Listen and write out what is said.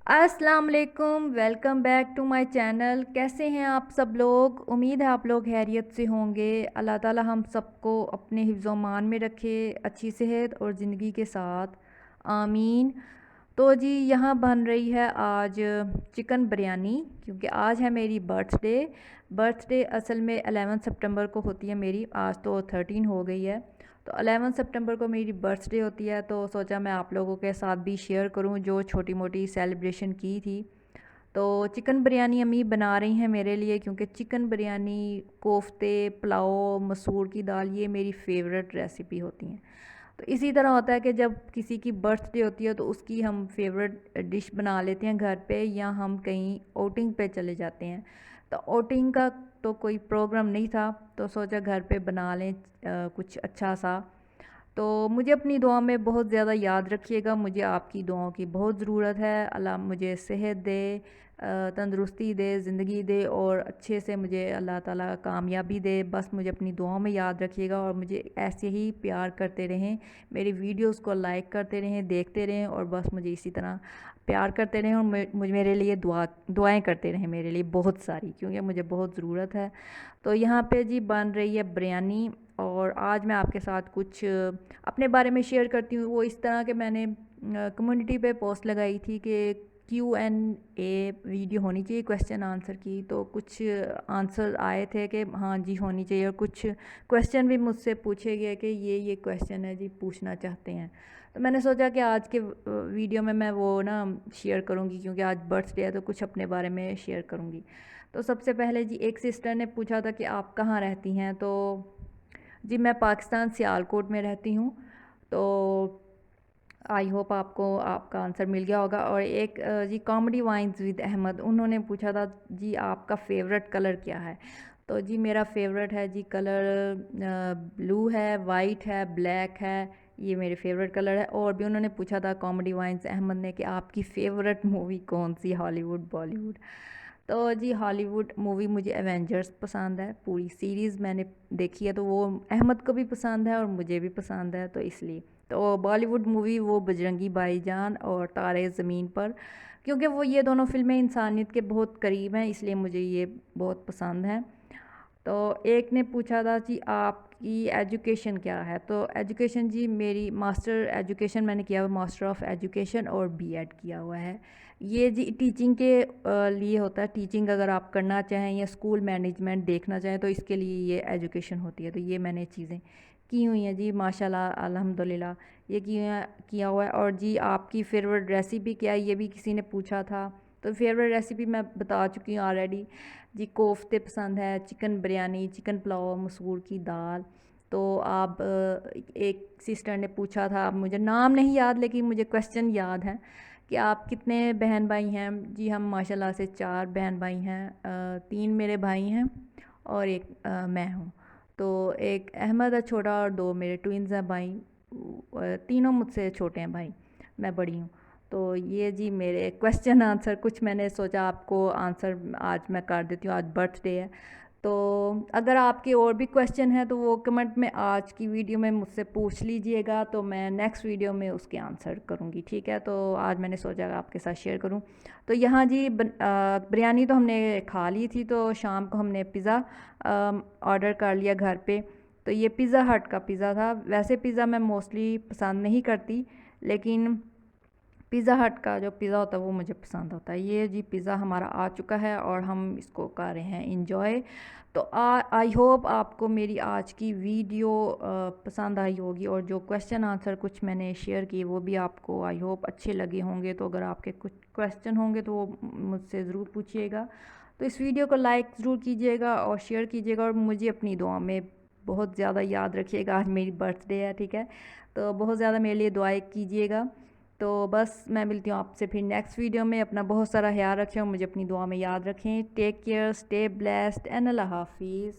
अस्सलाम वालेकुम, welcome back to my channel. कैसे हैं आप सब लोग? उम्मीद है आप लोग खैरियत से होंगे। अल्लाह ताला हम सबको अपने हिफ्ज़ मान में रखे, अच्छी सेहत और ज़िंदगी के साथ, आमीन। तो जी यहाँ बन रही है आज चिकन बिरयानी, क्योंकि आज है मेरी बर्थडे असल में 11 सितंबर को होती है मेरी। आज तो 13 हो गई है, तो 11 सितंबर को मेरी बर्थडे होती है। तो सोचा मैं आप लोगों के साथ भी शेयर करूं जो छोटी मोटी सेलिब्रेशन की थी। तो चिकन बिरयानी अम्मी बना रही हैं मेरे लिए, क्योंकि चिकन बिरयानी, कोफ्ते, पुलाव, मसूर की दाल, ये मेरी फेवरेट रेसिपी होती हैं। तो इसी तरह होता है कि जब किसी की बर्थडे होती है तो उसकी हम फेवरेट डिश बना लेते हैं घर पे, या हम कहीं आउटिंग पे चले जाते हैं। तो आउटिंग का तो कोई प्रोग्राम नहीं था, तो सोचा घर पे बना लें कुछ अच्छा सा। तो मुझे अपनी दुआ में बहुत ज़्यादा याद रखिएगा, मुझे आपकी दुआओं की बहुत ज़रूरत है। अल्लाह मुझे सेहत दे, तंदुरुस्ती दे, ज़िंदगी दे, और अच्छे से मुझे अल्लाह ताला कामयाबी दे। बस मुझे अपनी दुआओं में याद रखिएगा, और मुझे ऐसे ही प्यार करते रहें, मेरी वीडियोस को लाइक करते रहें, देखते रहें, और बस मुझे इसी तरह प्यार करते रहें, और मुझे मेरे लिए दुआएं करते रहें मेरे लिए बहुत सारी, क्योंकि मुझे बहुत ज़रूरत है। तो यहाँ पे जी बन रही है बिरयानी, और आज मैं आपके साथ कुछ अपने बारे में शेयर करती हूँ। वो इस तरह के मैंने कम्युनिटी पे पोस्ट लगाई थी कि Q&A वीडियो होनी चाहिए, क्वेश्चन आंसर की। तो कुछ आंसर आए थे कि हाँ जी होनी चाहिए, और कुछ क्वेश्चन भी मुझसे पूछे गए कि ये क्वेश्चन है जी, पूछना चाहते हैं। तो मैंने सोचा कि आज के वीडियो में मैं वो ना शेयर करूँगी, क्योंकि आज बर्थडे है तो कुछ अपने बारे में शेयर करूँगी। तो सबसे पहले जी एक सिस्टर ने पूछा था कि आप कहाँ रहती हैं। तो जी मैं पाकिस्तान सियालकोट में रहती हूँ। तो आई होप आपको आपका आंसर मिल गया होगा। और एक जी कॉमेडी वाइन्स विद अहमद, उन्होंने पूछा था जी आपका फेवरेट कलर क्या है। तो जी मेरा फेवरेट है जी कलर ब्लू है, वाइट है, ब्लैक है, ये मेरे फेवरेट कलर है। और भी उन्होंने पूछा था कॉमेडी वाइन्स अहमद ने कि आपकी फ़ेवरेट मूवी कौन सी, हॉलीवुड बॉलीवुड। तो जी हॉलीवुड मूवी मुझे एवेंजर्स पसंद है, पूरी सीरीज़ मैंने देखी है, तो वो अहमद को भी पसंद है और मुझे भी पसंद है, तो इसलिए। तो बॉलीवुड मूवी वो बजरंगी भाईजान और तारे ज़मीन पर, क्योंकि वो ये दोनों फिल्में इंसानियत के बहुत करीब हैं, इसलिए मुझे ये बहुत पसंद है। तो एक ने पूछा था जी आपकी एजुकेशन क्या है। तो एजुकेशन जी मेरी मास्टर एजुकेशन मैंने किया हुआ, मास्टर ऑफ एजुकेशन, और बीएड किया हुआ है। ये जी टीचिंग के लिए होता है। टीचिंग अगर आप करना चाहें या स्कूल मैनेजमेंट देखना चाहें तो इसके लिए ये एजुकेशन होती है। तो ये मैंने चीज़ें की हुई हैं जी, माशाल्लाह अल्हम्दुलिल्लाह, ये किया हुआ है। और जी आपकी फेवरेट रेसिपी क्या है, ये भी किसी ने पूछा था। तो फेवरेट रेसिपी मैं बता चुकी हूँ ऑलरेडी जी। कोफ्ते पसंद है, चिकन बिरयानी, चिकन पुलाव, मसूर की दाल। तो आप एक सिस्टर ने पूछा था, अब मुझे नाम नहीं याद लेकिन मुझे क्वेश्चन याद है कि आप कितने बहन भाई हैं। जी हम माशाल्लाह से 4 बहन भाई हैं। 3 मेरे भाई हैं और एक मैं हूँ। तो एक अहमद है छोटा, और 2 मेरे ट्विन्स हैं भाई। तीनों मुझसे छोटे हैं भाई, मैं बड़ी हूँ। तो ये जी मेरे क्वेश्चन आंसर कुछ मैंने सोचा आपको आंसर आज मैं कर देती हूँ, आज बर्थडे है। तो अगर आपके और भी क्वेश्चन हैं तो वो कमेंट में आज की वीडियो में मुझसे पूछ लीजिएगा, तो मैं नेक्स्ट वीडियो में उसके आंसर करूँगी, ठीक है। तो आज मैंने सोचा आपके साथ शेयर करूँ। तो यहाँ जी बिरयानी तो हमने खा ली थी, तो शाम को हमने पिज़्ज़ा ऑर्डर कर लिया घर पे। तो ये पिज़्ज़ा हट का पिज़्ज़ा था। वैसे पिज़्ज़ा मैं मोस्टली पसंद नहीं करती, लेकिन पिज़्ज़ा हट का जो पिज़्ज़ा होता है वो मुझे पसंद होता है। ये जी पिज़्ज़ा हमारा आ चुका है और हम इसको कर रहे हैं इंजॉय। तो आई होप आपको मेरी आज की वीडियो पसंद आई होगी, और जो क्वेश्चन आंसर कुछ मैंने शेयर किए वो भी आपको आई होप अच्छे लगे होंगे। तो अगर आपके कुछ क्वेश्चन होंगे तो वो मुझसे ज़रूर पूछिएगा। तो इस वीडियो को लाइक ज़रूर कीजिएगा और शेयर कीजिएगा, और मुझे अपनी दुआ में बहुत ज़्यादा याद रखिएगा। आज मेरी बर्थडे है, ठीक है। तो बहुत ज़्यादा मेरे लिए दुआएं कीजिएगा। तो बस मैं मिलती हूँ आपसे फिर नेक्स्ट वीडियो में। अपना बहुत सारा ख्याल रखें और मुझे अपनी दुआ में याद रखें। Take care, stay blessed, and Allah हाफिज़।